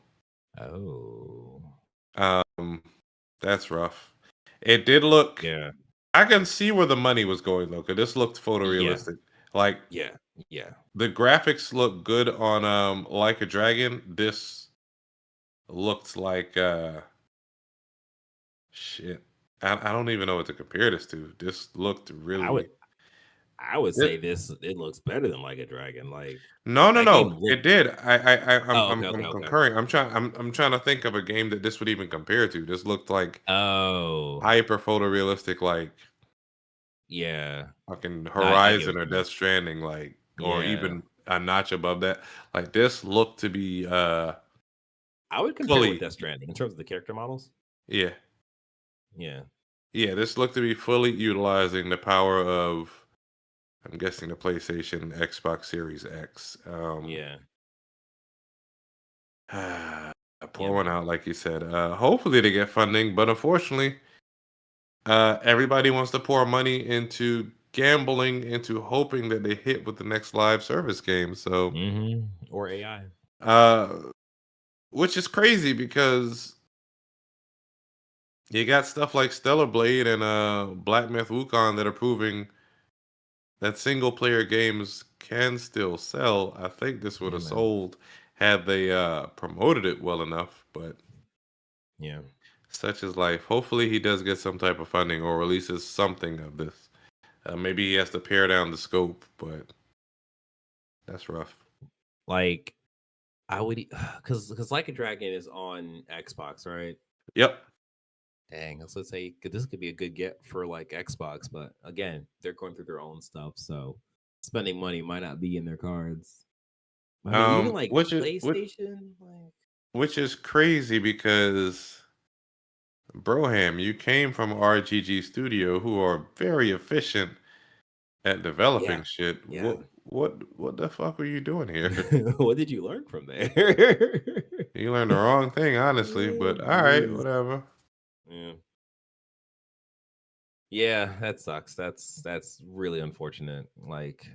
that's rough. It did look. Yeah. I can see where the money was going though, because this looked photorealistic. Like, yeah. The graphics look good on Like a Dragon. This looked like shit. I don't even know what to compare this to. This looked really. I would say it looks better than Like a Dragon. Like no, looked... it did. I'm okay. concurring. I'm trying to think of a game that this would even compare to. This looked like hyper photorealistic, like fucking Horizon or Death Stranding, like or even a notch above that. Like this looked to be I would compare it with Death Stranding in terms of the character models. Yeah. Yeah, this looked to be fully utilizing the power of, I'm guessing, the PlayStation, Xbox Series X. Pour one out, like you said. Hopefully they get funding, but unfortunately, everybody wants to pour money into gambling, into hoping that they hit with the next live service game. So, or AI. Which is crazy because you got stuff like Stellar Blade and Black Myth Wukong that are proving that single player games can still sell. I think this would have sold had they promoted it well enough, but such is life. Hopefully he does get some type of funding or releases something of this. Maybe he has to pare down the scope, but that's rough. Like, I would, because Like a Dragon is on Xbox, right? Yep. Dang, let's say this could be a good get for like Xbox, but again, they're going through their own stuff, so spending money might not be in their cards. I mean, even like PlayStation, which is crazy because Broham, you came from RGG Studio, who are very efficient at developing Yeah. shit. Yeah. What the fuck were you doing here? What did you learn from there? You learned the wrong thing, honestly. But all right, Jeez. whatever. Yeah. Yeah, that sucks. That's really unfortunate. Like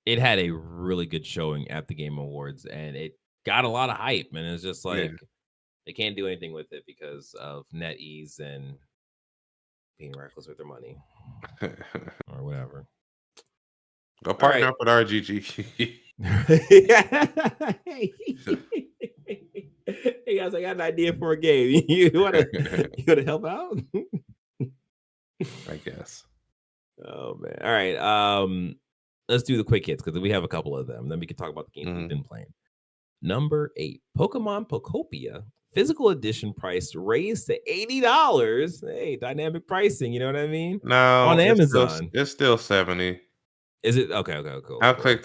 it had a really good showing at the Game Awards and it got a lot of hype and it's just Yeah. like they can't do anything with it because of NetEase and being reckless with their money or whatever. Go All partner right. up with RGG. Hey guys, I got an idea for a game. You wanna help out? I guess. Oh man. All right. Let's do the quick hits because we have a couple of them. Then we can talk about the games we've Mhm. been playing. Number 8, Pokemon Pokopia physical edition price raised to $80. Hey, dynamic pricing, you know what I mean? On No, Amazon. it's still 70. Is it okay? Okay, cool, I'll cool. click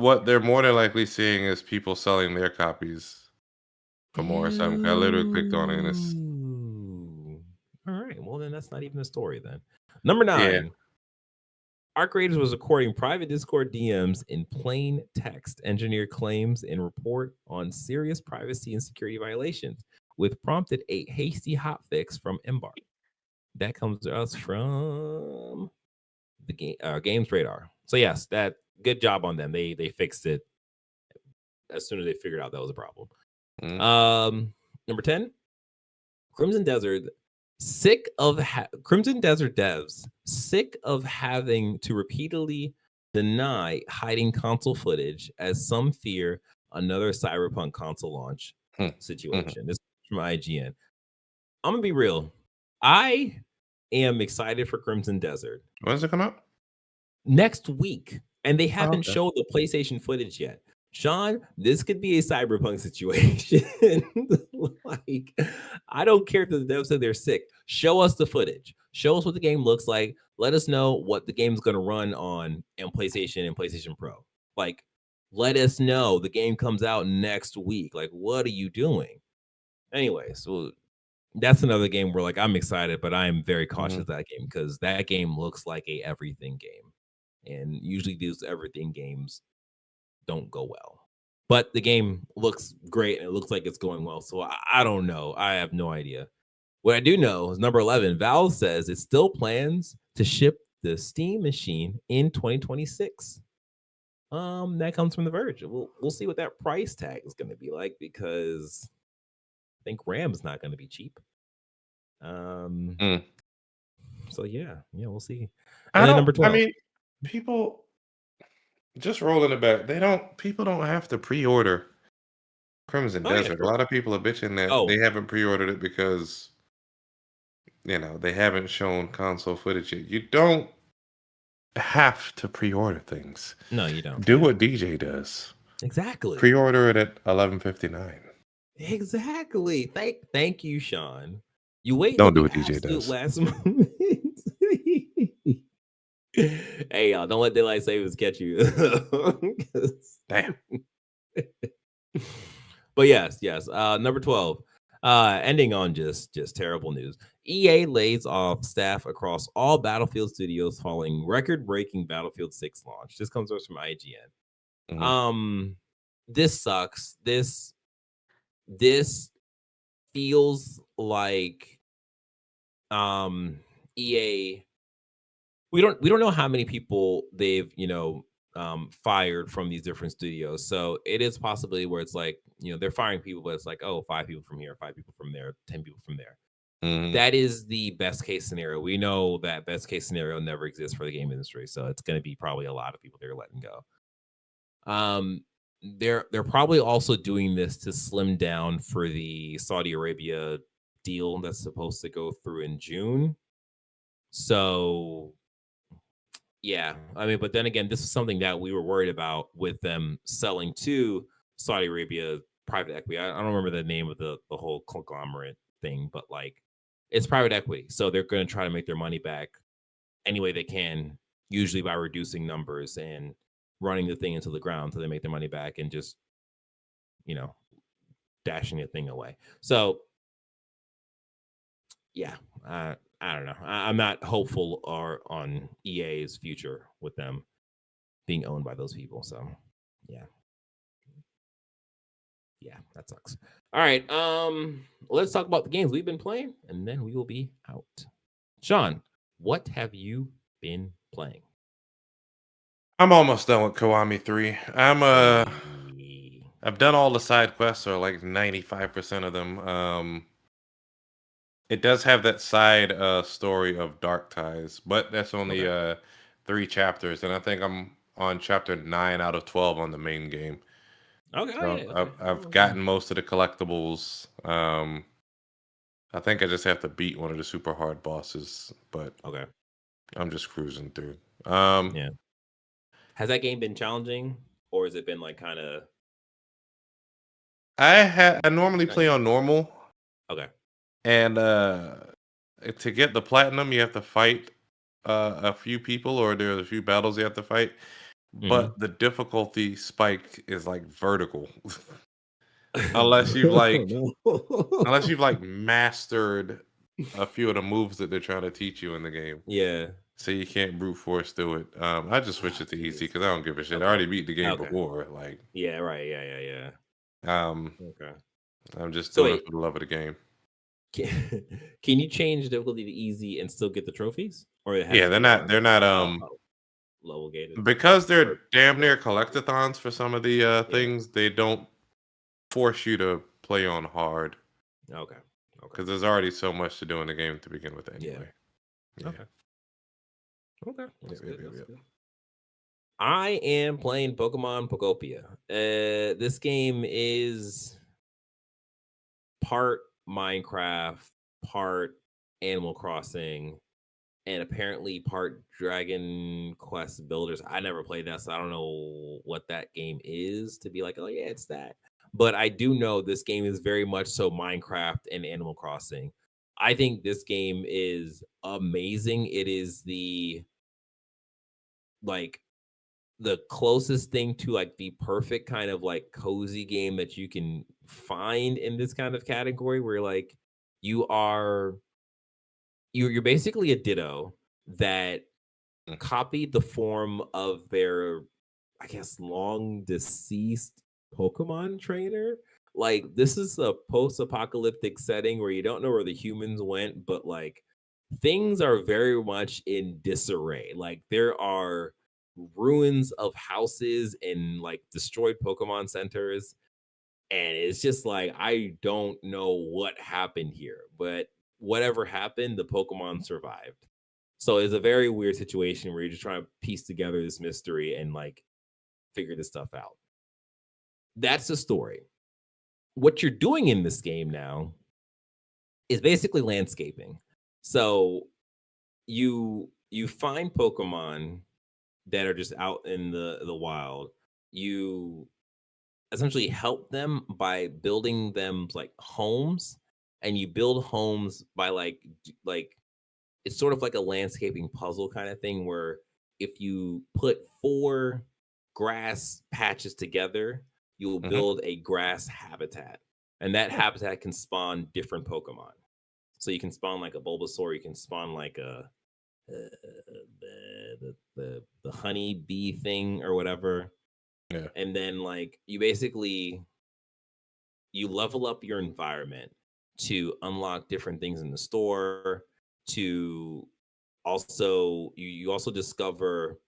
what they're more than likely seeing is people selling their copies for more. So I literally clicked on it and it's Ew. All right. Well, then that's not even a story then. Number yeah. 9, Arc Raiders was recording private Discord DMs in plain text. Engineer claims in report on serious privacy and security violations, with prompted a hasty hotfix from Embark. That comes to us from the Games Radar. So yes, that good job on them. They fixed it as soon as they figured out that was a problem. Mhm. Number 10, Crimson Desert Crimson Desert devs sick of having to repeatedly deny hiding console footage as some fear another Cyberpunk console launch Hmm. Mhm. situation. This is from IGN. I'm gonna be real. I am excited for Crimson Desert When does it come out? next week, and they Oh, haven't okay. showed the PlayStation footage yet. Sean, this could be a Cyberpunk situation. Like, I don't care if the devs say they're sick. Show us the footage. Show us what the game looks like. Let us know what the game's going to run on PlayStation and PlayStation Pro. Like, let us know the game comes out next week. Like, what are you doing? Anyway, so that's another game where like I'm excited, but I'm very cautious Mhm. of that game because that game looks like a everything game. And usually these everything games don't go well. But the game looks great and it looks like it's going well. So I don't know. I have no idea. What I do know is number 11, Valve says it still plans to ship the Steam machine in 2026. That comes from The Verge. We'll see what that price tag is going to be like because I think RAM's not going to be cheap. Mm. So yeah, we'll see. I And then don't number I 12. mean, people just rolling it back. People don't have to pre-order Crimson Oh yeah, Desert. A sure. lot of people are bitching that Oh, they haven't pre-ordered it because, they haven't shown console footage yet. You don't have to pre-order things. no, you don't. Do Yeah. what DJ does. Exactly. Pre-order it at 11:59. Exactly. Thank you, Sean. You wait until Don't do the what DJ absolute does. last moment. Hey, y'all, don't let daylight savings catch you. 'Cause- Damn. but yes. Number 12. Ending on just terrible news. EA lays off staff across all Battlefield studios following record-breaking Battlefield 6 launch. This comes to us from IGN. Mhm. This sucks. This feels like EA. We don't know how many people they've fired from these different studios. So it is possibly where it's like they're firing people, but it's like, oh, 5 people from here, 5 people from there, 10 people from there. Mhm. That is the best case scenario. We know that best case scenario never exists for the game industry, so it's going to be probably a lot of people they're letting go. They're probably also doing this to slim down for the Saudi Arabia deal that's supposed to go through in June. So yeah, I mean, but then again, this is something that we were worried about with them selling to Saudi Arabia private equity. I don't remember the name of the whole conglomerate thing, but like it's private equity, so they're going to try to make their money back any way they can, usually by reducing numbers and running the thing into the ground so they make their money back and just you know dashing the thing away. So yeah, I don't know. I'm not hopeful or on EA's future with them being owned by those people. So, yeah, that sucks. All right, let's talk about the games we've been playing, and then we will be out. Sean, what have you been playing? I'm almost done with Kiwami 3. I've done all the side quests, or like 95% of them. It does have that side story of Dark Ties, but that's only 3 chapters, and I think I'm on chapter 9 out of 12 on the main game. Okay, So I've gotten most of the collectibles. I think I just have to beat one of the super hard bosses, but I'm just cruising through. Yeah. Has that game been challenging, or has it been like kind of? I normally play on normal. Okay. And to get the platinum, you have to fight a few people, or there's a few battles you have to fight. But the difficulty spike is like vertical. unless you've like mastered a few of the moves that they're trying to teach you in the game. Yeah. So you can't brute force through it. I just switch it to easy because I don't give a shit. I already beat the game before. Like, yeah, right. Yeah. Okay. I'm just doing it for the love of the game. Can you change the difficulty to easy and still get the trophies? Or they're not level gated because they're damn near collectathons for some of the things. They don't force you to play on hard. Okay. Because there's already so much to do in the game to begin with anyway. Yeah. Okay. That's good. I am playing Pokemon Pokopia. This game is part Minecraft, part Animal Crossing, and apparently part Dragon Quest Builders. I never played that, so I don't know what that game is to be like, oh yeah, it's that. But I do know this game is very much so Minecraft and Animal Crossing. I think this game is amazing. It is the closest thing to like the perfect kind of like cozy game that you can find in this kind of category where like you're basically a Ditto that copied the form of their, I guess, long deceased Pokemon trainer. Like this is a post-apocalyptic setting where you don't know where the humans went, but like things are very much in disarray. Like there are ruins of houses and like destroyed Pokemon centers. And it's just like, I don't know what happened here, but whatever happened, the Pokemon survived. So it's a very weird situation where you're just trying to piece together this mystery and like figure this stuff out. That's the story. What you're doing in this game now is basically landscaping. So you find Pokemon that are just out in the wild. You essentially help them by building them like homes, and you build homes by like it's sort of like a landscaping puzzle kind of thing where if you put 4 grass patches together, you will build a grass habitat, and that habitat can spawn different Pokemon. So you can spawn like a Bulbasaur, you can spawn like a the honey bee thing or whatever. Yeah. And then like you level up your environment to unlock different things in the store, to also you also discover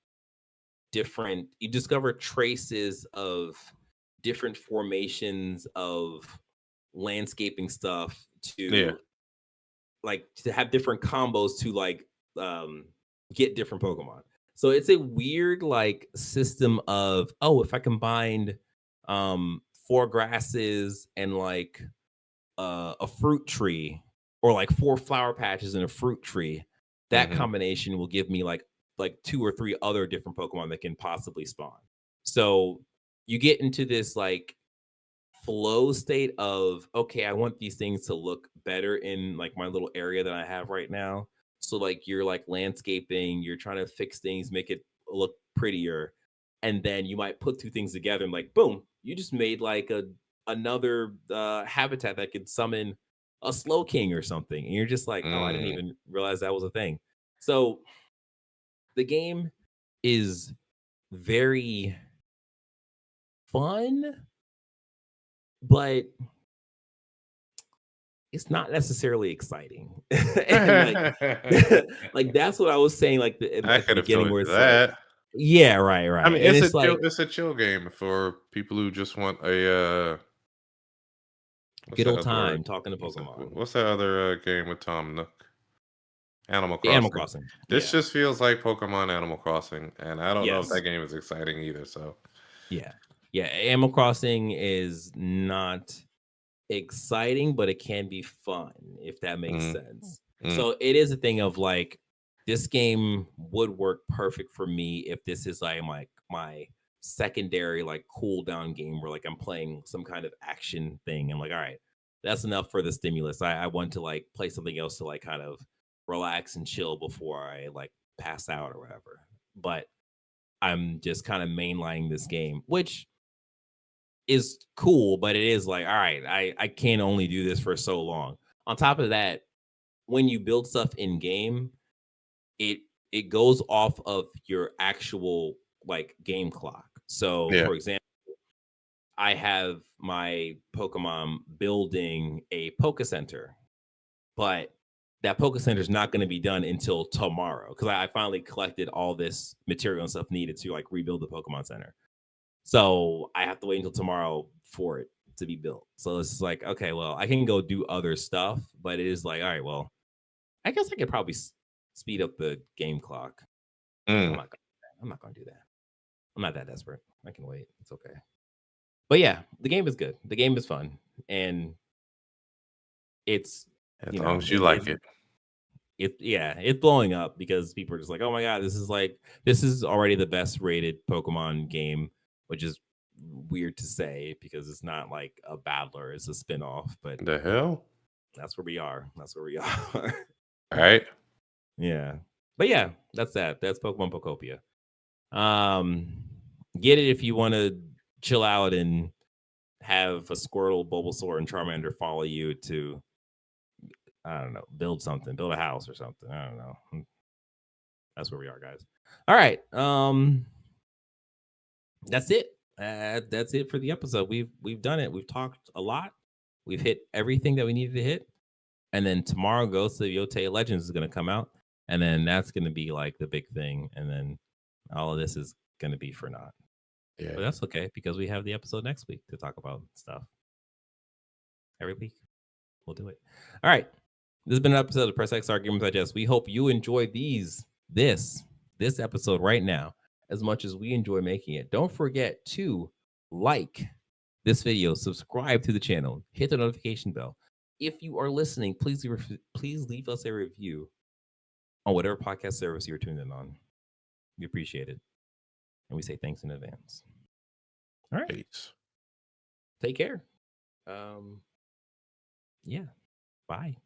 traces of different formations of landscaping stuff to like to have different combos to like get different Pokemon. So it's a weird like system of, oh, if I combined 4 grasses and like a fruit tree, or like 4 flower patches and a fruit tree, that combination will give me like 2 or 3 other different Pokemon that can possibly spawn. So you get into this like flow state of, okay, I want these things to look better in like my little area that I have right now. So like you're like landscaping, you're trying to fix things, make it look prettier, and then you might put 2 things together and like boom, you just made like another habitat that could summon a slow king or something, and you're just like, oh, I didn't Mm. even realize that was a thing. So the game is very fun, but it's not necessarily exciting. And like that's what I was saying like I at the could have beginning told where you it's like, that. yeah, right, I right. mean, And it's like it's a chill game for people who just want a what's good that old other time talking to Pokemon. what's that other game with Tom Nook? Animal Animal Crossing. Crossing. This Yeah. just feels like Pokemon Animal Crossing, and I don't know if that Yes. game is exciting either. So, Yeah. Yeah. Animal Crossing is not exciting, but it can be fun if that makes mm, sense. mm, So it is a thing of like this game would work perfect for me if this is like my secondary like cool down game where like I'm playing some kind of action thing and like all right, that's enough for the stimulus. I want to like play something else to like kind of relax and chill before I like pass out or whatever. But I'm just kind of mainlining this game, which is cool, but it is like, all right, I can only do this for so long. On top of that, when you build stuff in game, it it goes off of your actual like game clock. So, yeah, for example, I have my Pokemon building a Poke Center, but that Poke Center is not going to be done until tomorrow because I finally collected all this material and stuff needed to like rebuild the Pokemon Center. So I have to wait until tomorrow for it to be built. So it's like, okay, well, I can go do other stuff, but it is like, all right, well, I guess I could probably speed up the game clock. I'm mm. not. I'm not going to do that. I'm not that desperate. I can wait. It's okay. But yeah, the game is good. The game is fun, and it's As you long know as you it, like it it. it yeah it's blowing up because people are just like, oh my god, this is already the best rated Pokemon game, which is weird to say because it's not like a battler, it's a spin-off, but The hell? that's where we are. That's where we are. All right. Yeah. But yeah, that's Pokemon Pokopia. Um get it if you want to chill out and have a Squirtle, Bulbasaur, and Charmander follow you to I don't know, build something, build a house or something. I don't know. That's where we are, guys. All right. That's it. That's it for the episode. We've done it. We've talked a lot. We've hit everything that we needed to hit. And then tomorrow goes to Yōtei Legends is going to come out, and then that's going to be like the big thing. And then all of this is going to be for naught. Yeah. But that's okay because we have the episode next week to talk about stuff. Every week, we'll do it. All right. This has been an episode of Press X Arguments Digest. We hope you enjoy this episode right now as much as we enjoy making it. Don't forget to like this video, subscribe to the channel, hit the notification bell. If you are listening, please leave us a review on whatever podcast service you're tuned in on. We appreciate it. And we say thanks in advance. All right. Peace. Take care. Yeah. Bye.